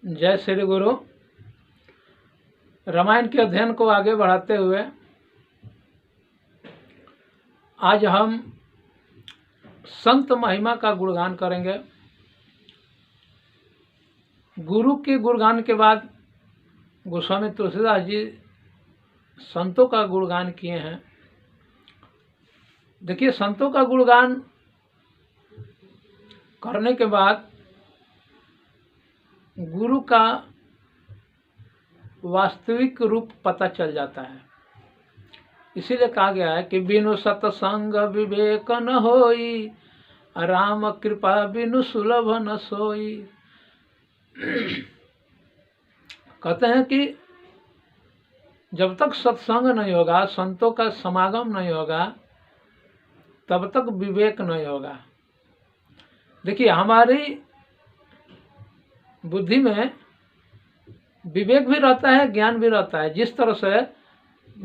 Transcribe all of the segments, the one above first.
जय श्री गुरु। रामायण के अध्ययन को आगे बढ़ाते हुए आज हम संत महिमा का गुणगान करेंगे। गुरु के गुणगान के बाद गोस्वामी तुलसीदास जी संतों का गुणगान किए हैं। देखिए, संतों का गुणगान करने के बाद गुरु का वास्तविक रूप पता चल जाता है। इसीलिए कहा गया है कि बिनु सतसंग विवेक न होई, राम कृपा बिनु सुलभ न सोई। कहते हैं कि जब तक सत्संग नहीं होगा, संतों का समागम नहीं होगा, तब तक विवेक नहीं होगा। देखिए, हमारी बुद्धि में विवेक भी रहता है, ज्ञान भी रहता है। जिस तरह से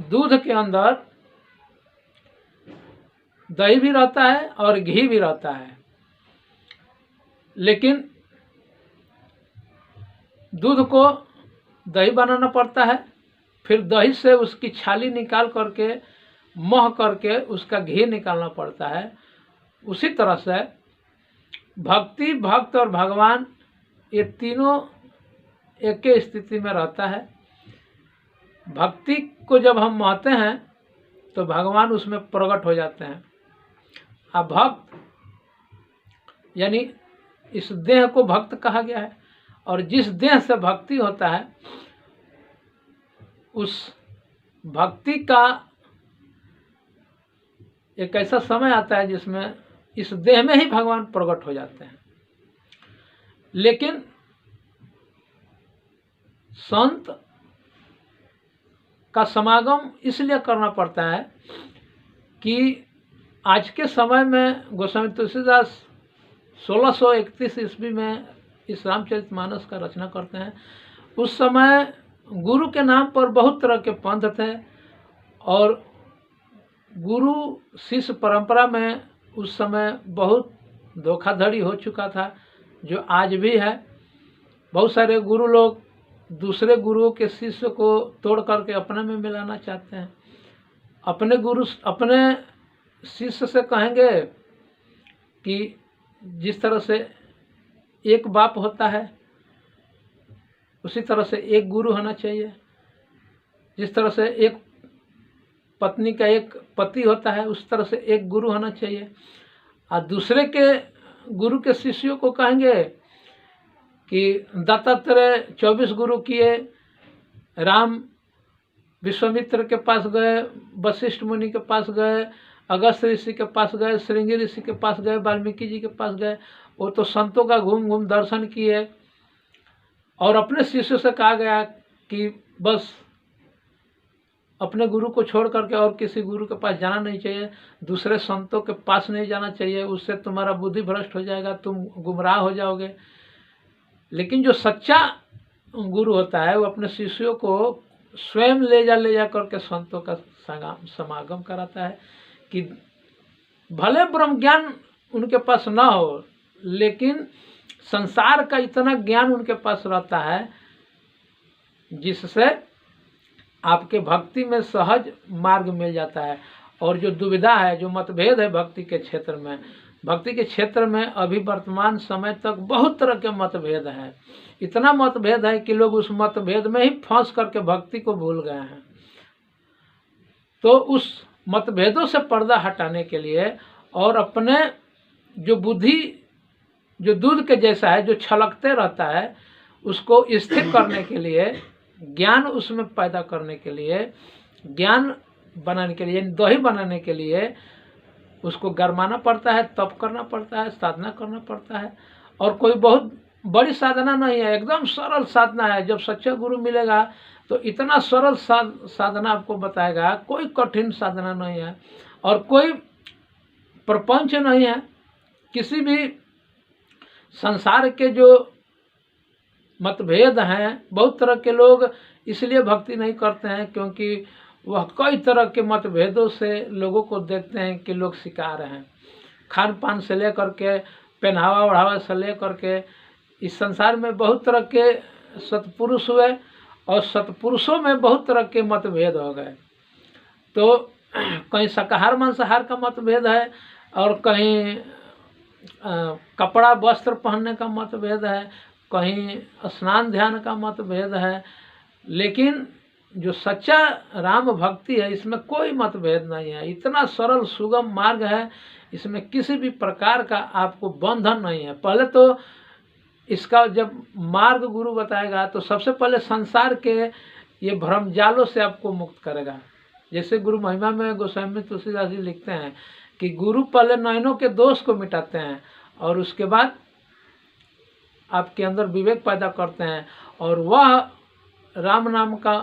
दूध के अंदर दही भी रहता है और घी भी रहता है, लेकिन दूध को दही बनाना पड़ता है, फिर दही से उसकी छाली निकाल करके मह करके उसका घी निकालना पड़ता है। उसी तरह से भक्ति, भक्त और भगवान, ये तीनों एक ही स्थिति में रहता है। भक्ति को जब हम मानते हैं तो भगवान उसमें प्रकट हो जाते हैं। अब भक्त यानी इस देह को भक्त कहा गया है, और जिस देह से भक्ति होता है उस भक्ति का एक ऐसा समय आता है जिसमें इस देह में ही भगवान प्रकट हो जाते हैं। लेकिन संत का समागम इसलिए करना पड़ता है कि आज के समय में गोस्वामी तुलसीदास 1631 ईस्वी में इस रामचरितमानस का रचना करते हैं। उस समय गुरु के नाम पर बहुत तरह के पंथ थे, और गुरु शिष्य परंपरा में उस समय बहुत धोखाधड़ी हो चुका था, जो आज भी है। बहुत सारे गुरु लोग दूसरे गुरुओं के शिष्य को तोड़ करके अपने में मिलाना चाहते हैं। अपने गुरु अपने शिष्य से कहेंगे कि जिस तरह से एक बाप होता है उसी तरह से एक गुरु होना चाहिए। जिस तरह से एक पत्नी का एक पति होता है उस तरह से एक गुरु होना चाहिए। और दूसरे के गुरु के शिष्यों को कहेंगे कि दत्तात्रेय 24 गुरु किए, राम विश्वामित्र के पास गए, वशिष्ठ मुनि के पास गए, अगस्त्य ऋषि के पास गए, श्रृंगी ऋषि के पास गए, वाल्मीकि जी के पास गए। वो तो संतों का घूम घूम दर्शन किए, और अपने शिष्यों से कहा गया कि बस अपने गुरु को छोड़ करके और किसी गुरु के पास जाना नहीं चाहिए, दूसरे संतों के पास नहीं जाना चाहिए, उससे तुम्हारा बुद्धि भ्रष्ट हो जाएगा, तुम गुमराह हो जाओगे। लेकिन जो सच्चा गुरु होता है वो अपने शिष्यों को स्वयं ले जा करके संतों का समागम कराता है कि भले ब्रह्म ज्ञान उनके पास ना हो, लेकिन संसार का इतना ज्ञान उनके पास रहता है जिससे आपके भक्ति में सहज मार्ग मिल जाता है। और जो दुविधा है, जो मतभेद है भक्ति के क्षेत्र में अभी वर्तमान समय तक बहुत तरह के मतभेद हैं। इतना मतभेद है कि लोग उस मतभेद में ही फंस करके भक्ति को भूल गए हैं। तो उस मतभेदों से पर्दा हटाने के लिए और अपने जो बुद्धि जो दूध के जैसा है, जो छलकते रहता है, उसको स्थिर करने के लिए, ज्ञान उसमें पैदा करने के लिए, ज्ञान बनाने के लिए, दही बनाने के लिए उसको गरमाना पड़ता है, तप करना पड़ता है, साधना करना पड़ता है। और कोई बहुत बड़ी साधना नहीं है, एकदम सरल साधना है। जब सच्चा गुरु मिलेगा तो इतना सरल साधना आपको बताएगा, कोई कठिन साधना नहीं है और कोई प्रपंच नहीं है। किसी भी संसार के जो मतभेद हैं, बहुत तरह के लोग इसलिए भक्ति नहीं करते हैं क्योंकि वह कई तरह के मतभेदों से लोगों को देखते हैं कि लोग शिकार हैं। खान पान से लेकर के, पहनावा ओढ़ावा से लेकर के, इस संसार में बहुत तरह के सत्पुरुष हुए और सत्पुरुषों में बहुत तरह के मतभेद हो गए। तो कहीं शाकाहार मांसाहार का मतभेद है और कहीं कपड़ा वस्त्र पहनने का मतभेद है, कहीं स्नान ध्यान का मतभेद है। लेकिन जो सच्चा राम भक्ति है इसमें कोई मतभेद नहीं है। इतना सरल सुगम मार्ग है, इसमें किसी भी प्रकार का आपको बंधन नहीं है। पहले तो इसका जब मार्ग गुरु बताएगा तो सबसे पहले संसार के ये भ्रमजालों से आपको मुक्त करेगा। जैसे गुरु महिमा में गोस्वामी तुलसीदास जी लिखते हैं कि गुरु पहले नयनों के दोष को मिटाते हैं और उसके बाद आपके अंदर विवेक पैदा करते हैं, और वह राम नाम का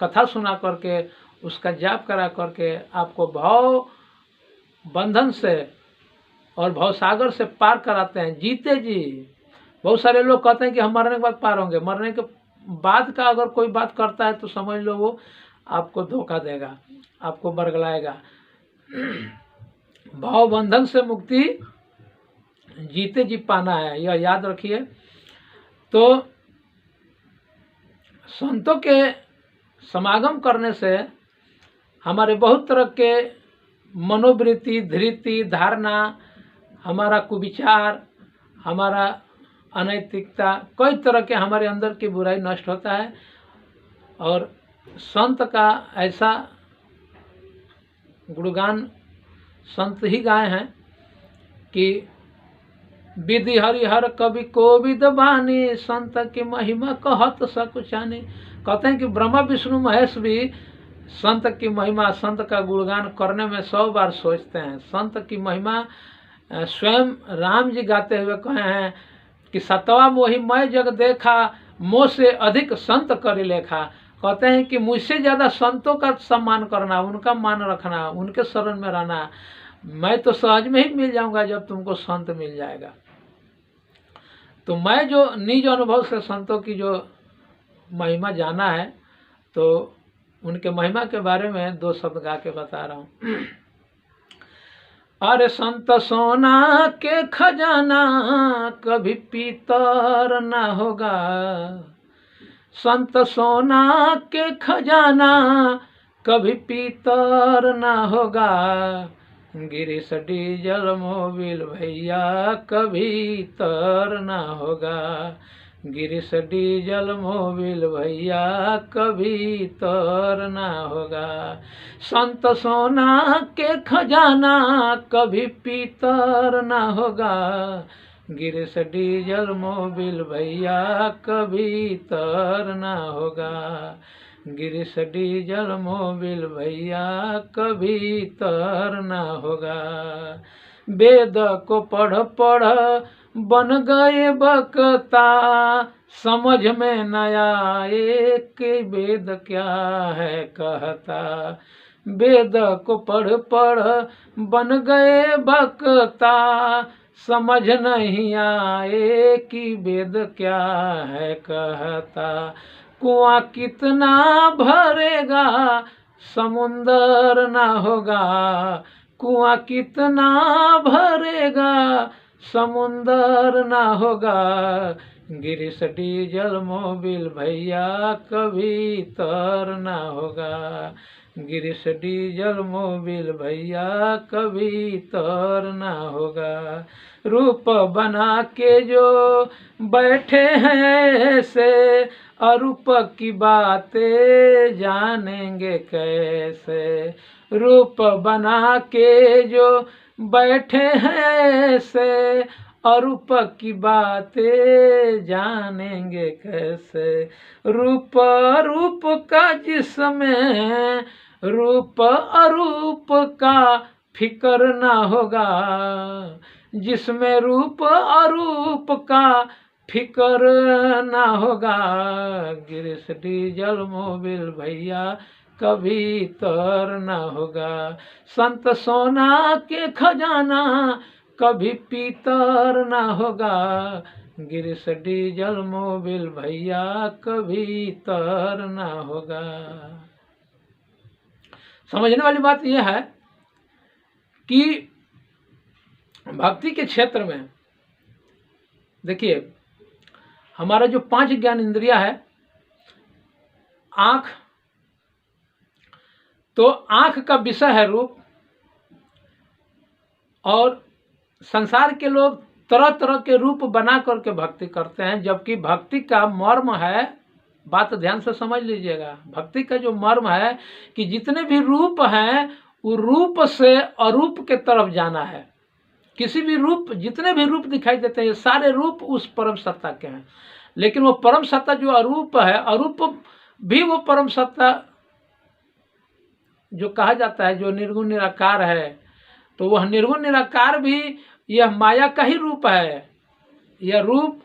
कथा सुना करके उसका जाप करा करके आपको भाव बंधन से और भवसागर से पार कराते हैं जीते जी। बहुत सारे लोग कहते हैं कि हम मरने के बाद पार होंगे। मरने के बाद का अगर कोई बात करता है तो समझ लो वो आपको धोखा देगा, आपको बरगलाएगा। भाव बंधन से मुक्ति जीते जी पाना है, यह याद रखिए। तो संतों के समागम करने से हमारे बहुत तरह के मनोवृत्ति, धृति, धारणा, हमारा कुविचार, हमारा अनैतिकता, कई तरह के हमारे अंदर की बुराई नष्ट होता है। और संत का ऐसा गुणगान संत ही गाए हैं कि विधि हरिहर कवि कोविद बानी, संत की महिमा कहत सकुचानी। कहते हैं कि ब्रह्मा विष्णु महेश भी संत की महिमा, संत का गुणगान करने में 100 बार सोचते हैं। संत की महिमा स्वयं राम जी गाते हुए कहे हैं कि सतवा मोहि मैं जग देखा, मोह से अधिक संत करि लेखा। कहते हैं कि मुझसे ज़्यादा संतों का सम्मान करना, उनका मान रखना, उनके शरण में रहना। मैं तो सहज में ही मिल जाऊंगा जब तुमको संत मिल जाएगा। तो मैं जो निज अनुभव से संतों की जो महिमा जाना है, तो उनके महिमा के बारे में 2 शब्द गा के बता रहा हूँ। अरे संत सोना के खजाना कभी पीतर ना होगा, संत सोना के खजाना कभी पीतर ना होगा, गिरीश डीजल मोबिल भैया कभी तर ना होगा, गिरीश डीजल मोबिल भैया कभी तर ना होगा। संत सोना के खजाना कभी पीतर ना होगा, गिरीश डीजल मोबिल भैया कभी तर ना होगा, गिरीश डीजल मोबिल भैया कभी तर ना होगा। वेद को पढ़ पढ़ बन गए बकता, समझ में न आए कि वेद क्या है कहता। वेद को पढ़ पढ़ बन गए बकता, समझ नहीं आए कि वेद क्या है कहता। कुआं कितना भरेगा समुंदर ना होगा, कुआं कितना भरेगा समुंदर ना होगा, गिरीश डीजल मोबिल भैया कभी तर ना होगा, गिरीश डीजल मोबिल भैया कभी तर ना होगा। रूप बना के जो बैठे हैं ऐसे, अरूप की बातें जानेंगे कैसे। रूप बना के जो बैठे हैं ऐसे, अरूप की बातें जानेंगे कैसे। रूप रूप का जिसमें रूप अरूप का फिक्र ना होगा, जिसमें रूप अरूप का फिक्र ना होगा, गिरीश डीजल मोबिल भैया कभी तर ना होगा। संत सोना के खजाना कभी पीतर ना होगा, गिरीश डीजल मोबिल भैया कभी तर ना होगा। समझने वाली बात यह है कि भक्ति के क्षेत्र में देखिए, हमारा जो 5 ज्ञान इंद्रिया है, आँख, तो आँख का विषय है रूप, और संसार के लोग तरह तरह के रूप बना करके भक्ति करते हैं, जबकि भक्ति का मर्म है, बात ध्यान से समझ लीजिएगा, भक्ति का जो मर्म है कि जितने भी रूप हैं वो रूप से अरूप के तरफ जाना है। किसी भी रूप, जितने भी रूप दिखाई देते हैं ये सारे रूप उस परम सत्ता के हैं, लेकिन वो परम सत्ता जो अरूप है, अरूप भी वो परम सत्ता जो कहा जाता है, जो निर्गुण निराकार है, तो वह निर्गुण निराकार भी यह माया का ही रूप है। यह रूप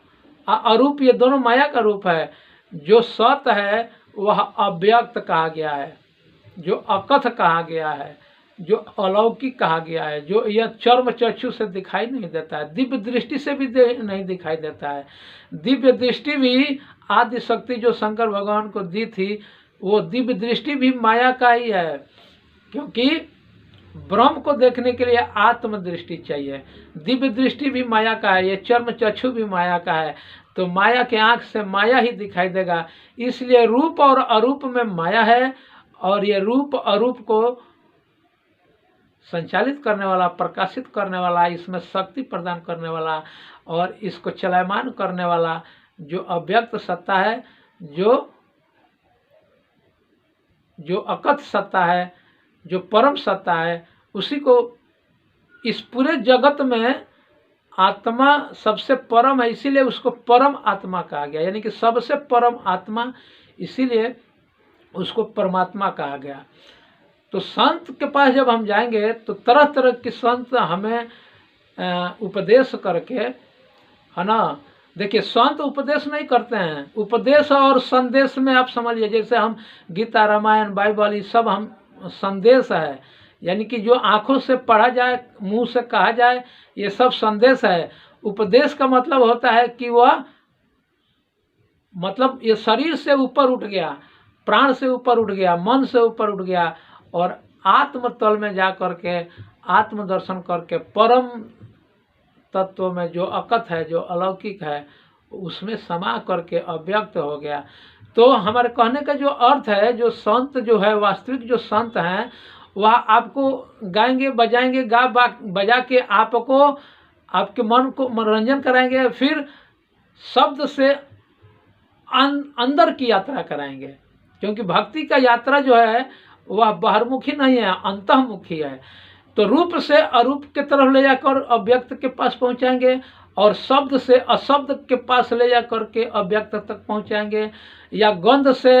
अरूप ये दोनों माया का रूप है। जो सत है वह अव्यक्त कहा गया है, जो अकथ कहा गया है, जो अलौकिक कहा गया है, जो यह चर्म चक्षु से दिखाई नहीं देता है, दिव्य दृष्टि से भी नहीं दिखाई देता है। दिव्य दृष्टि भी आदि शक्ति जो शंकर भगवान को दी थी, वो दिव्य दृष्टि भी माया का ही है, क्योंकि ब्रह्म को देखने के लिए आत्म दृष्टि चाहिए। दिव्य दृष्टि भी माया का है, ये चर्म चक्षु भी माया का है, तो माया के आंख से माया ही दिखाई देगा। इसलिए रूप और अरूप में माया है, और ये रूप अरूप को संचालित करने वाला, प्रकाशित करने वाला, इसमें शक्ति प्रदान करने वाला और इसको चलायमान करने वाला जो अव्यक्त सत्ता है, जो अकथ सत्ता है, जो परम सत्ता है, उसी को इस पूरे जगत में आत्मा सबसे परम है, इसीलिए उसको परम आत्मा कहा गया, यानी कि सबसे परम आत्मा, इसीलिए उसको परमात्मा कहा गया। तो संत के पास जब हम जाएंगे तो तरह तरह के संत हमें उपदेश करके, है ना, देखिए संत उपदेश नहीं करते हैं, उपदेश और संदेश में आप समझिए, जैसे हम गीता, रामायण, बाइबल, ये सब हम संदेश है, यानी कि जो आंखों से पढ़ा जाए, मुंह से कहा जाए, ये सब संदेश है। उपदेश का मतलब होता है कि वह, मतलब ये शरीर से ऊपर उठ गया, प्राण से ऊपर उठ गया, मन से ऊपर उठ गया, और आत्म तल में जा करके आत्म दर्शन करके परम तत्व में जो अकथ है, जो अलौकिक है, उसमें समा करके अव्यक्त हो गया। तो हमारे कहने का जो अर्थ है, जो संत जो है, वास्तविक जो संत हैं, वह आपको गाएंगे, बजाएंगे, बजा के आपको, आपके मन को मनोरंजन कराएंगे, फिर शब्द से अंदर की यात्रा कराएंगे, क्योंकि भक्ति का यात्रा जो है वह बाहरमुखी नहीं है, अंतर्मुखी है। तो रूप से अरूप के तरफ ले जाकर अव्यक्त के पास पहुंचाएंगे, और शब्द से अशब्द के पास ले जाकर के अव्यक्त तक पहुंचाएंगे, या गंध से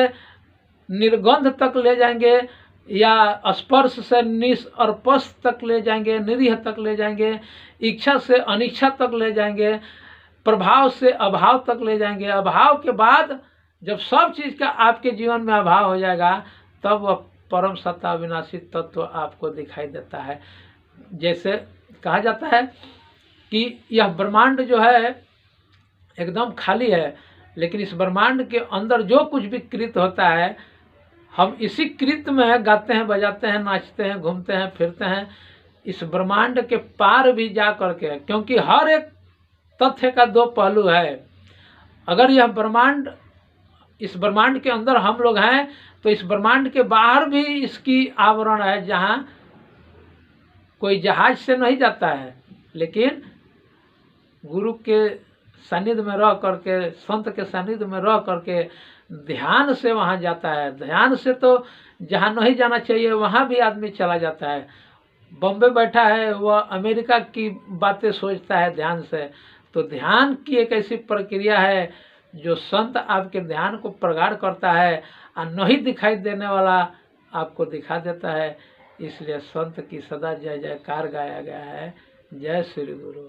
निर्गंध तक ले जाएंगे, या स्पर्श से निस्पर्श तक ले जाएंगे, निरीह तक ले जाएंगे, इच्छा से अनिच्छा तक ले जाएंगे, प्रभाव से अभाव तक ले जाएंगे। अभाव के बाद जब सब चीज़ का आपके जीवन में अभाव हो जाएगा, तब वह परम सत्ता विनाशी तत्व आपको दिखाई देता है। जैसे कहा जाता है कि यह ब्रह्मांड जो है एकदम खाली है, लेकिन इस ब्रह्मांड के अंदर जो कुछ भी कृत होता है, हम इसी कृत में गाते हैं, बजाते हैं, नाचते हैं, घूमते हैं, फिरते हैं, इस ब्रह्मांड के पार भी जा करके, क्योंकि हर एक तथ्य का दो पहलू है। अगर यह ब्रह्मांड, इस ब्रह्मांड के अंदर हम लोग हैं, तो इस ब्रह्मांड के बाहर भी इसकी आवरण है, जहाँ कोई जहाज से नहीं जाता है, लेकिन गुरु के सानिध्य में रह करके, संत के सानिध्य में रह करके ध्यान से वहाँ जाता है। ध्यान से तो जहाँ नहीं जाना चाहिए वहाँ भी आदमी चला जाता है। बॉम्बे बैठा है, वह अमेरिका की बातें सोचता है ध्यान से। तो ध्यान की एक ऐसी प्रक्रिया है जो संत आपके ध्यान को प्रगाढ़ करता है, और नहीं दिखाई देने वाला आपको दिखा देता है। इसलिए संत की सदा जय जयकार गाया गया है। जय श्री गुरु।